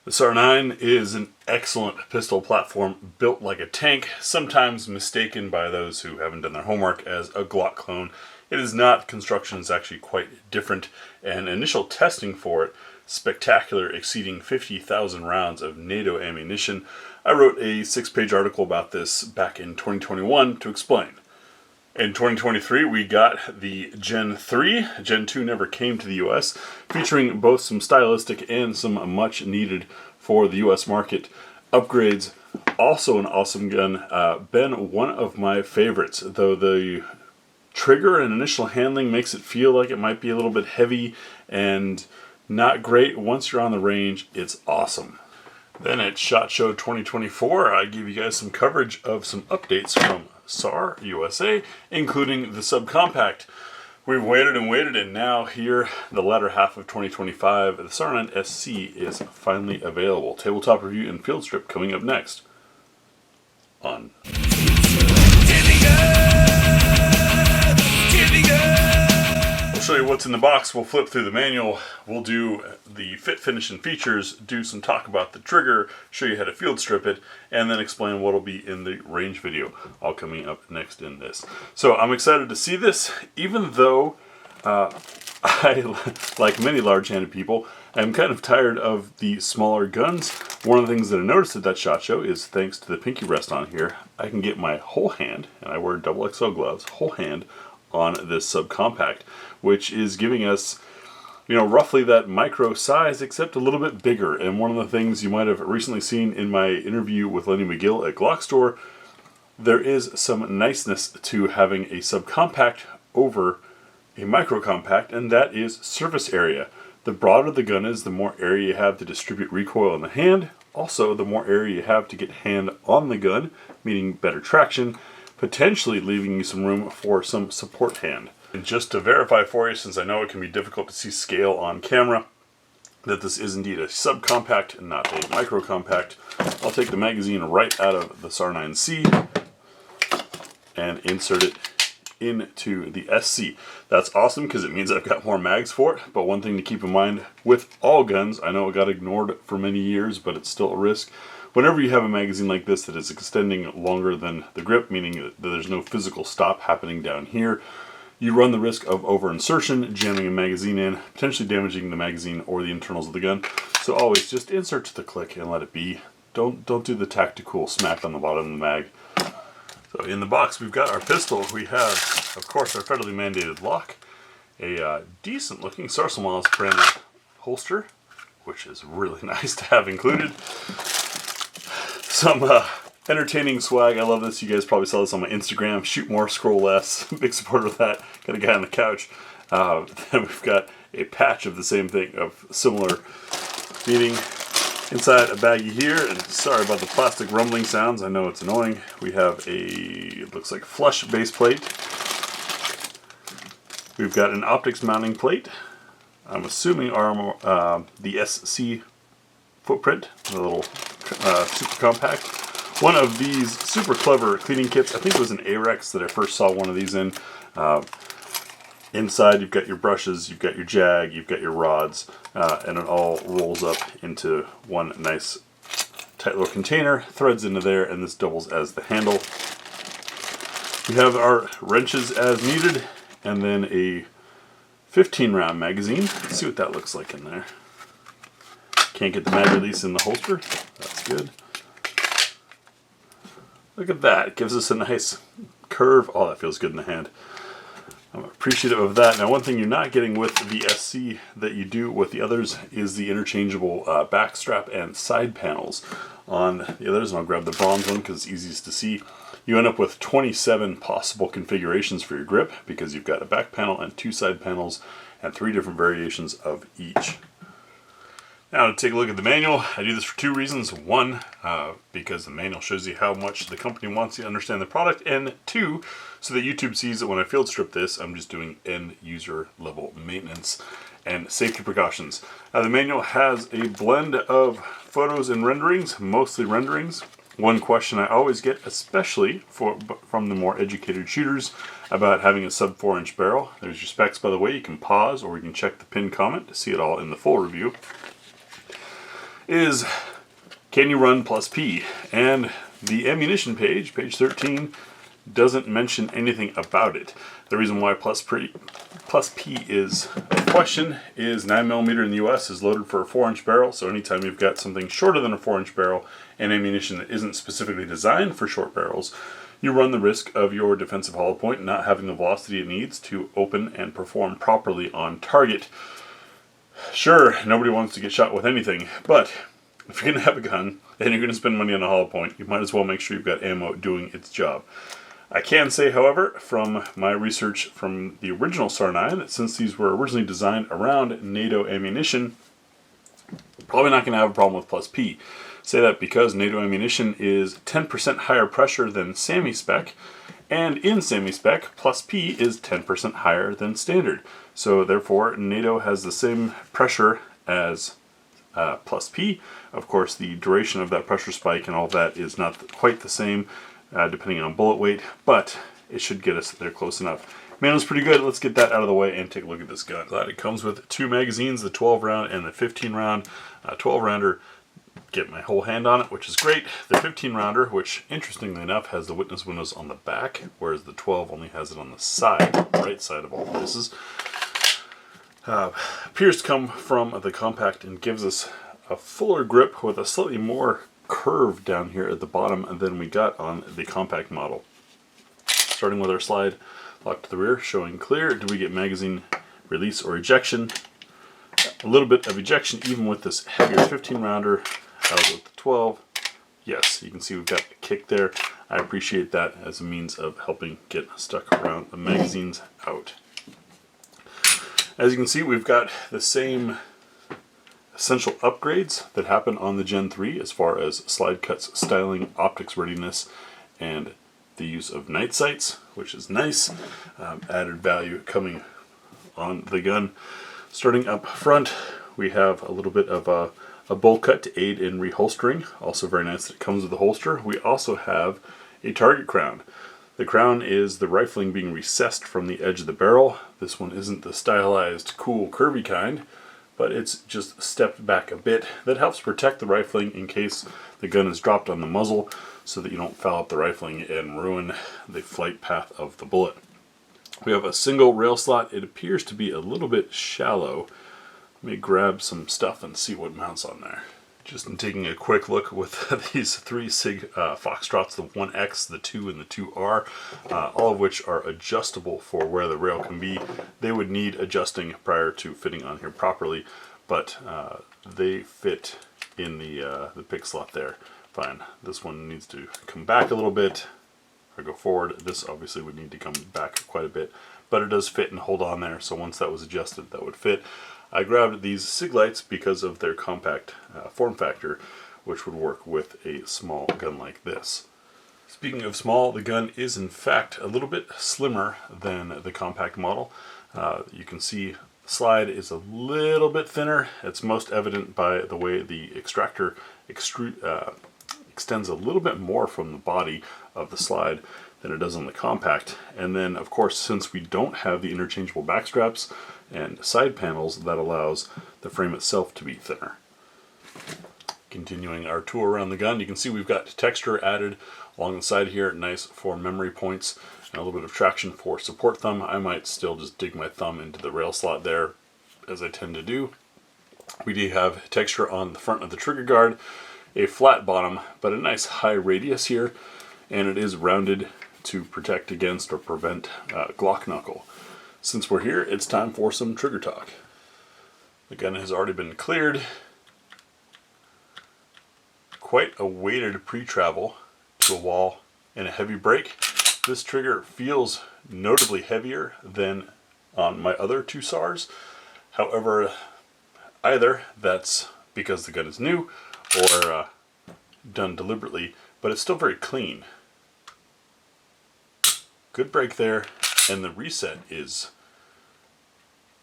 The SAR9 is an excellent pistol platform built like a tank, sometimes mistaken by those who haven't done their homework as a Glock clone. It is not. Construction is actually quite different, and initial testing for it, spectacular, exceeding 50,000 rounds of NATO ammunition. I wrote a 6-page article about this back in 2021 to explain. In 2023, we got the Gen 3. Gen 2 never came to the US, featuring both some stylistic and some much needed for the US market upgrades. Also an awesome gun. Been one of my favorites, though the trigger and initial handling makes it feel like it might be a little bit heavy and not great. Once you're on the range, it's awesome. Then at SHOT Show 2024, I gave you guys some coverage of some updates from SAR USA, including the subcompact. We've waited and waited, and now here, the latter half of 2025, the SAR9 SC is finally available. Tabletop review and field strip coming up next on We'll show you what's in the box. We'll flip through the manual. We'll do the fit, finish, and features, do some talk about the trigger, show you how to field strip it, and then explain what will be in the range video, all coming up next in this. So I'm excited to see this, even though I, like many large-handed people, I'm kind of tired of the smaller guns. One of the things that I noticed at that SHOT Show is, thanks to the pinky rest on here, I can get my whole hand, and I wear double XL gloves, whole hand on this subcompact, which is giving us, roughly that micro size, except a little bit bigger. And one of the things you might have recently seen in my interview with Lenny McGill at Glock Store, there is some niceness to having a subcompact over a micro compact, and that is surface area. The broader the gun is, the more area you have to distribute recoil in the hand. Also, the more area you have to get hand on the gun, meaning better traction, potentially leaving you some room for some support hand. And just to verify for you, since I know it can be difficult to see scale on camera, that this is indeed a subcompact and not a micro compact, I'll take the magazine right out of the SAR9C and insert it into the SC. That's awesome because it means I've got more mags for it, but one thing to keep in mind with all guns, I know it got ignored for many years, but it's still a risk. Whenever you have a magazine like this that is extending longer than the grip, meaning that there's no physical stop happening down here, you run the risk of over-insertion, jamming a magazine in, potentially damaging the magazine or the internals of the gun. So always just insert to the click and let it be. Don't do the tactical smack on the bottom of the mag. So in the box we've got our pistol. We have, of course, our federally mandated lock, a decent looking Sarcel Miles branded holster, which is really nice to have included. Some entertaining swag. I love this. You guys probably saw this on my Instagram. Shoot more, scroll less. Big supporter of that. Got a guy on the couch. Then we've got a patch of the same thing, of similar meaning, inside a baggie here. And sorry about the plastic rumbling sounds. I know it's annoying. We have it looks like flush base plate. We've got an optics mounting plate. I'm assuming the SC footprint, the little super compact. One of these super clever cleaning kits, I think it was an Arex that I first saw one of these in. Inside you've got your brushes, you've got your jag, you've got your rods, and it all rolls up into one nice tight little container, threads into there, and this doubles as the handle. We have our wrenches as needed, and then a 15-round magazine. Let's see what that looks like in there. Can't get the mag release in the holster. That's good. Look at that. It gives us a nice curve. Oh, that feels good in the hand. I'm appreciative of that. Now, one thing you're not getting with the SC that you do with the others is the interchangeable back strap and side panels. On the others, and I'll grab the bronze one because it's easiest to see, you end up with 27 possible configurations for your grip because you've got a back panel and 2 side panels and 3 different variations of each. Now to take a look at the manual, I do this for 2 reasons. 1, because the manual shows you how much the company wants you to understand the product, and 2, so that YouTube sees that when I field strip this, I'm just doing end user level maintenance and safety precautions. The manual has a blend of photos and renderings, mostly renderings. One question I always get, especially from the more educated shooters, about having a sub 4-inch barrel. There's your specs, by the way. You can pause or you can check the pinned comment to see it all in the full review. is, can you run plus P? And the ammunition page, page 13, doesn't mention anything about it. The reason why plus P is a question is 9mm in the US is loaded for a 4-inch barrel, so anytime you've got something shorter than a 4-inch barrel and ammunition that isn't specifically designed for short barrels, you run the risk of your defensive hollow point not having the velocity it needs to open and perform properly on target. Sure, nobody wants to get shot with anything, but if you're going to have a gun and you're going to spend money on a hollow point, you might as well make sure you've got ammo doing its job. I can say, however, from my research from the original SAR9, that since these were originally designed around NATO ammunition, probably not going to have a problem with plus P. Say that because NATO ammunition is 10% higher pressure than SAMI spec, and in SAMI spec, plus P is 10% higher than standard. So therefore, NATO has the same pressure as plus P. Of course, the duration of that pressure spike and all that is not quite the same, depending on bullet weight, but it should get us there close enough. Manual's pretty good. Let's get that out of the way and take a look at this gun. Glad it comes with 2 magazines, the 12 round and the 15 round. 12 rounder, get my whole hand on it, which is great. The 15 rounder, which interestingly enough has the witness windows on the back, whereas the 12 only has it on the side, right side of all places. Appears to come from the compact and gives us a fuller grip with a slightly more curve down here at the bottom than we got on the compact model. Starting with our slide lock to the rear, showing clear. Do we get magazine release or ejection? A little bit of ejection even with this heavier 15 rounder as with the 12. Yes, you can see we've got a kick there. I appreciate that as a means of helping get stuck around the magazines out. As you can see, we've got the same essential upgrades that happen on the Gen 3 as far as slide cuts, styling, optics readiness, and the use of night sights, which is nice. Added value coming on the gun. Starting up front, we have a little bit of a bowl cut to aid in reholstering. Also very nice that it comes with a holster. We also have a target crown. The crown is the rifling being recessed from the edge of the barrel. This one isn't the stylized, cool, curvy kind, but it's just stepped back a bit. That helps protect the rifling in case the gun is dropped on the muzzle so that you don't foul up the rifling and ruin the flight path of the bullet. We have a single rail slot. It appears to be a little bit shallow. Let me grab some stuff and see what mounts on there. Just in taking a quick look with these 3 SIG Foxtrots, the 1X, the 2, and the 2R, all of which are adjustable for where the rail can be. They would need adjusting prior to fitting on here properly, but they fit in the pick slot there. Fine. This one needs to come back a little bit or go forward. This obviously would need to come back quite a bit, but it does fit and hold on there, so once that was adjusted, that would fit. I grabbed these SIG lights because of their compact form factor, which would work with a small gun like this. Speaking of small, the gun is in fact a little bit slimmer than the compact model. You can see the slide is a little bit thinner. It's most evident by the way the extractor extends a little bit more from the body of the slide than it does on the compact. And then, of course, since we don't have the interchangeable back straps and side panels, that allows the frame itself to be thinner. Continuing our tour around the gun, you can see we've got texture added along the side here, nice for memory points, and a little bit of traction for support thumb. I might still just dig my thumb into the rail slot there, as I tend to do. We do have texture on the front of the trigger guard, a flat bottom, but a nice high radius here, and it is rounded to protect against or prevent Glock knuckle. Since we're here, it's time for some trigger talk. The gun has already been cleared. Quite a weighted pre-travel to a wall and a heavy brake. This trigger feels notably heavier than on my other 2 SARs. However, either that's because the gun is new or done deliberately, but it's still very clean. Good brake there, and the reset is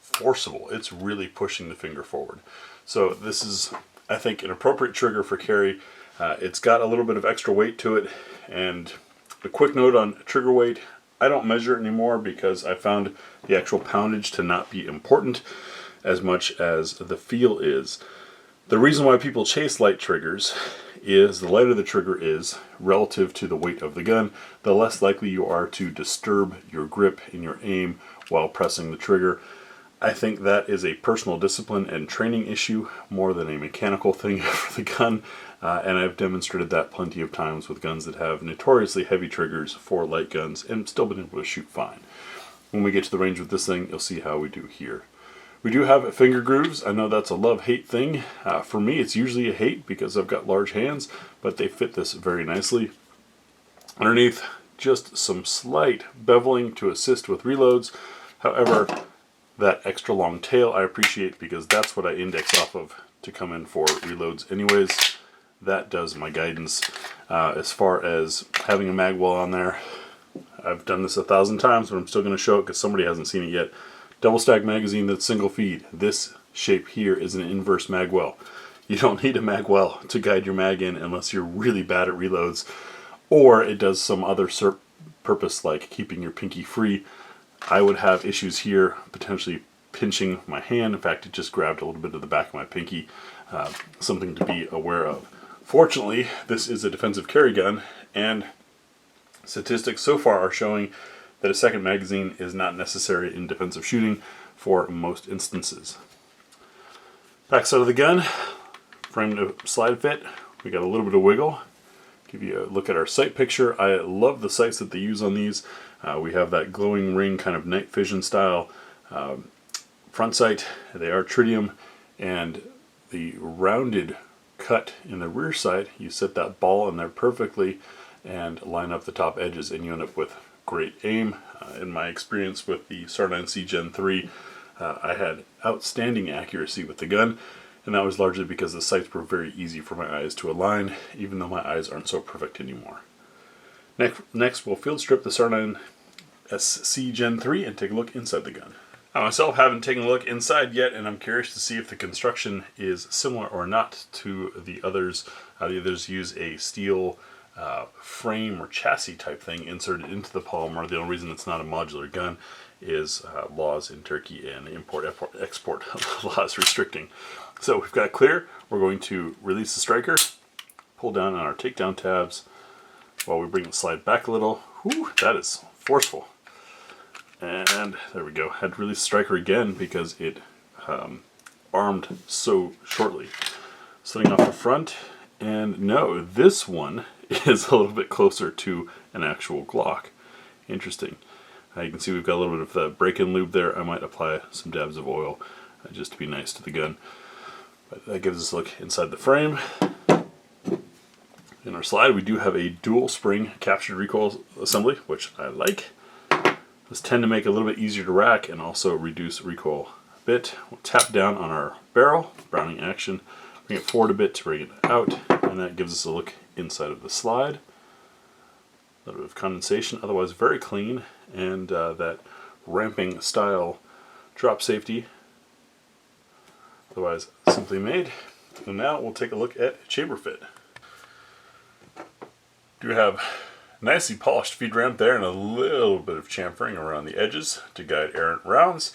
forcible. It's really pushing the finger forward. So this is, I think, an appropriate trigger for carry. It's got a little bit of extra weight to it, and a quick note on trigger weight, I don't measure it anymore because I found the actual poundage to not be important as much as the feel is. The reason why people chase light triggers is the lighter the trigger is relative to the weight of the gun, the less likely you are to disturb your grip and your aim while pressing the trigger. I think that is a personal discipline and training issue more than a mechanical thing for the gun, and I've demonstrated that plenty of times with guns that have notoriously heavy triggers for light guns and still been able to shoot fine. When we get to the range with this thing, you'll see how we do here. We do have finger grooves. I know that's a love-hate thing. For me, it's usually a hate because I've got large hands, but they fit this very nicely. Underneath, just some slight beveling to assist with reloads. However, that extra long tail I appreciate because that's what I index off of to come in for reloads anyways. That does my guidance. As far as having a mag well on there, I've done this 1,000 times, but I'm still going to show it because somebody hasn't seen it yet. Double stack magazine that's single feed. This shape here is an inverse mag well. You don't need a mag well to guide your mag in unless you're really bad at reloads, or it does some other purpose like keeping your pinky free. I would have issues here potentially pinching my hand. In fact, it just grabbed a little bit of the back of my pinky. Something to be aware of. Fortunately, this is a defensive carry gun, and statistics so far are showing that a second magazine is not necessary in defensive shooting for most instances. Backside of the gun, frame to slide fit. We got a little bit of wiggle. Give you a look at our sight picture. I love the sights that they use on these. We have that glowing ring kind of night vision style front sight. They are tritium, and the rounded cut in the rear sight, you set that ball in there perfectly and line up the top edges and you end up with great aim. In my experience with the SAR9 Gen 3, I had outstanding accuracy with the gun, and that was largely because the sights were very easy for my eyes to align, even though my eyes aren't so perfect anymore. Next we'll field strip the SAR9 SC Gen 3 and take a look inside the gun. I myself haven't taken a look inside yet, and I'm curious to see if the construction is similar or not to the others. The others use a steel frame or chassis type thing inserted into the polymer. The only reason it's not a modular gun is laws in Turkey and import-export laws restricting. So we've got clear. We're going to release the striker, pull down on our takedown tabs while we bring the slide back a little. Whew, that is forceful. And there we go. Had to release the striker again because it armed so shortly. Setting off the front, and no, this one is a little bit closer to an actual Glock. Interesting. You can see we've got a little bit of the break-in lube there. I might apply some dabs of oil just to be nice to the gun. But that gives us a look inside the frame. In our slide, we do have a dual spring captured recoil assembly, which I like. Those tend to make it a little bit easier to rack and also reduce recoil a bit. We'll tap down on our barrel, Browning action, bring it forward a bit to bring it out, and that gives us a look inside of the slide. A little bit of condensation, otherwise very clean, and that ramping style drop safety, otherwise simply made. And now we'll take a look at chamber fit. Do have nicely polished feed ramp there and a little bit of chamfering around the edges to guide errant rounds.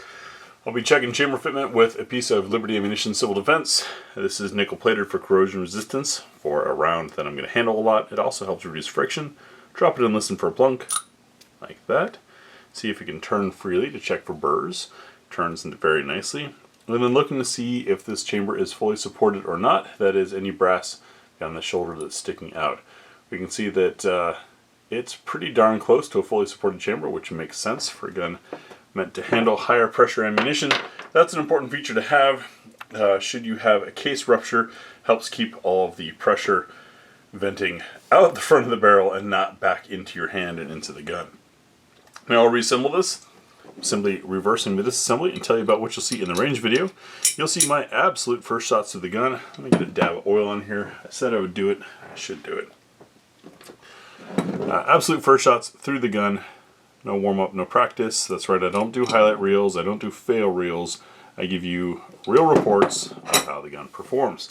I'll be checking chamber fitment with a piece of Liberty Ammunition Civil Defense. This is nickel plated for corrosion resistance for a round that I'm going to handle a lot. It also helps reduce friction. Drop it and listen for a plunk, like that. See if you can turn freely to check for burrs. Turns very nicely. And then looking to see if this chamber is fully supported or not. That is any brass down the shoulder that's sticking out. We can see that it's pretty darn close to a fully supported chamber, which makes sense for a gun meant to handle higher pressure ammunition. That's an important feature to have. Should you have a case rupture, helps keep all of the pressure venting out the front of the barrel and not back into your hand and into the gun. Now I'll reassemble this, simply reversing the disassembly, and tell you about what you'll see in the range video. You'll see my absolute first shots of the gun. Let me get a dab of oil on here. I said I would do it. I should do it. Absolute first shots through the gun. No warm-up, no practice. That's right, I don't do highlight reels. I don't do fail reels. I give you real reports of how the gun performs.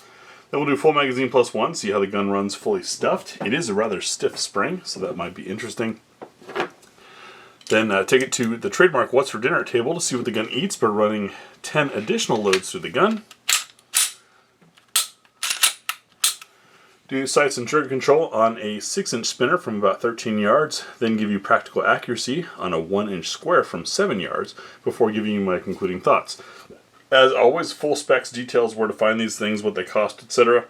Then we'll do full magazine plus one, see how the gun runs fully stuffed. It is a rather stiff spring, so that might be interesting. Then take it to the trademark What's for Dinner table to see what the gun eats by running 10 additional loads through the gun. Do sights and trigger control on a 6-inch spinner from about 13 yards, then give you practical accuracy on a 1-inch square from 7 yards before giving you my concluding thoughts. As always, full specs, details, where to find these things, what they cost, etc.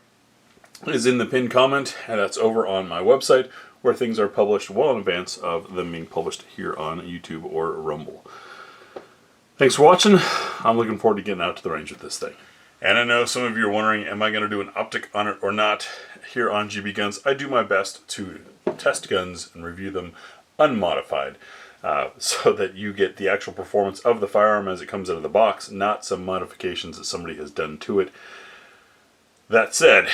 is in the pinned comment, and that's over on my website, where things are published well in advance of them being published here on YouTube or Rumble. Thanks for watching. I'm looking forward to getting out to the range with this thing. And I know some of you are wondering, am I going to do an optic on it or not here on GBGuns? I do my best to test guns and review them unmodified, so that you get the actual performance of the firearm as it comes out of the box, not some modifications that somebody has done to it. That said,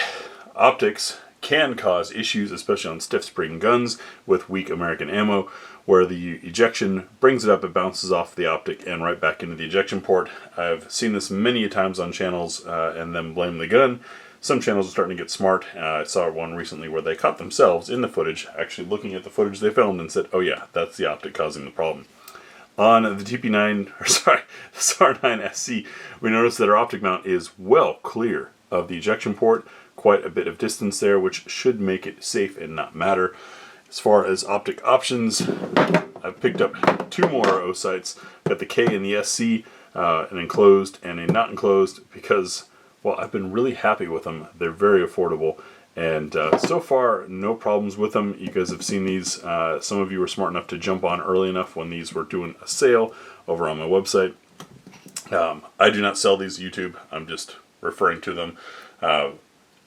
optics can cause issues, especially on stiff spring guns with weak American ammo, where the ejection brings it up, it bounces off the optic and right back into the ejection port. I've seen this many times on channels and then blame the gun. Some channels are starting to get smart. I saw one recently where they caught themselves in the footage, actually looking at the footage they filmed and said, oh yeah, that's the optic causing the problem. On the the SAR9 SC, we noticed that our optic mount is well clear of the ejection port, quite a bit of distance there, which should make it safe and not matter. As far as optic options, I've picked up 2 more O sights. Got the K and the SC, an enclosed and a not enclosed, because, well, I've been really happy with them. They're very affordable, and so far, no problems with them. You guys have seen these. Some of you were smart enough to jump on early enough when these were doing a sale over on my website. I do not sell these YouTube. I'm just referring to them.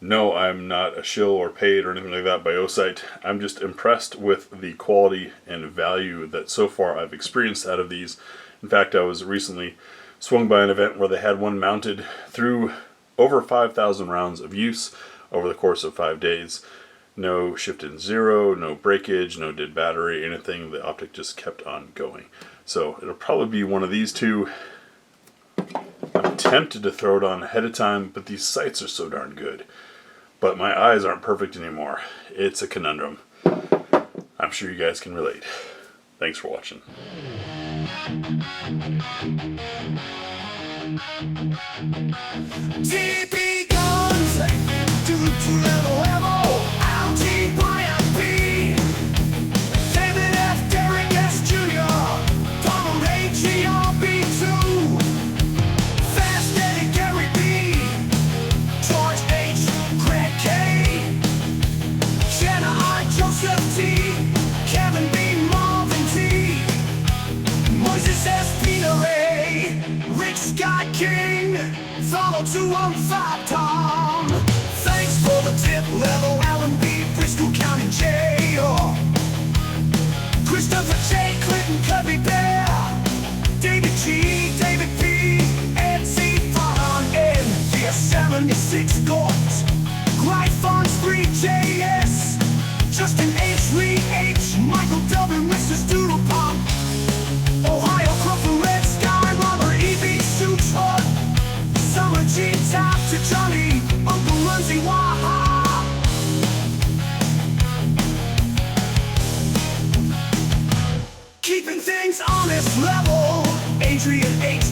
No, I'm not a shill or paid or anything like that by O-Sight. I'm just impressed with the quality and value that so far I've experienced out of these. In fact, I was recently swung by an event where they had one mounted through over 5,000 rounds of use over the course of 5 days. No shift in zero, no breakage, no dead battery, anything. The optic just kept on going. So it'll probably be one of these two. I'm tempted to throw it on ahead of time, but these sights are so darn good. But my eyes aren't perfect anymore. It's a conundrum. I'm sure you guys can relate. Thanks for watching. GBGuns, to level level, I'm G.Y.M.P. David F. Derrick S. Jr., Donald H. E.R.B.2, Fast Eddie Gary B., George H. Greg K., Jenna I. Joseph T., Kevin B. Marvin T., Moses S. Peter A., Rick Scott King, follow 215 Tom. Thanks for the tip level, Alan B. Bristol County Jail. Christopher J. Clinton Cubby Bear, David G. David P. Ed C. Farhan N. DS76 Gort, Glyphons 3JS, Justin H. Lee H. Michael W. Mr. Doodle Pump, Ohio Crumple Red Sky, Robert E.B. Suits Hut, Summer G. Tap to Johnny, Uncle Lindsay Waha. Keeping things on this level, Adrian H.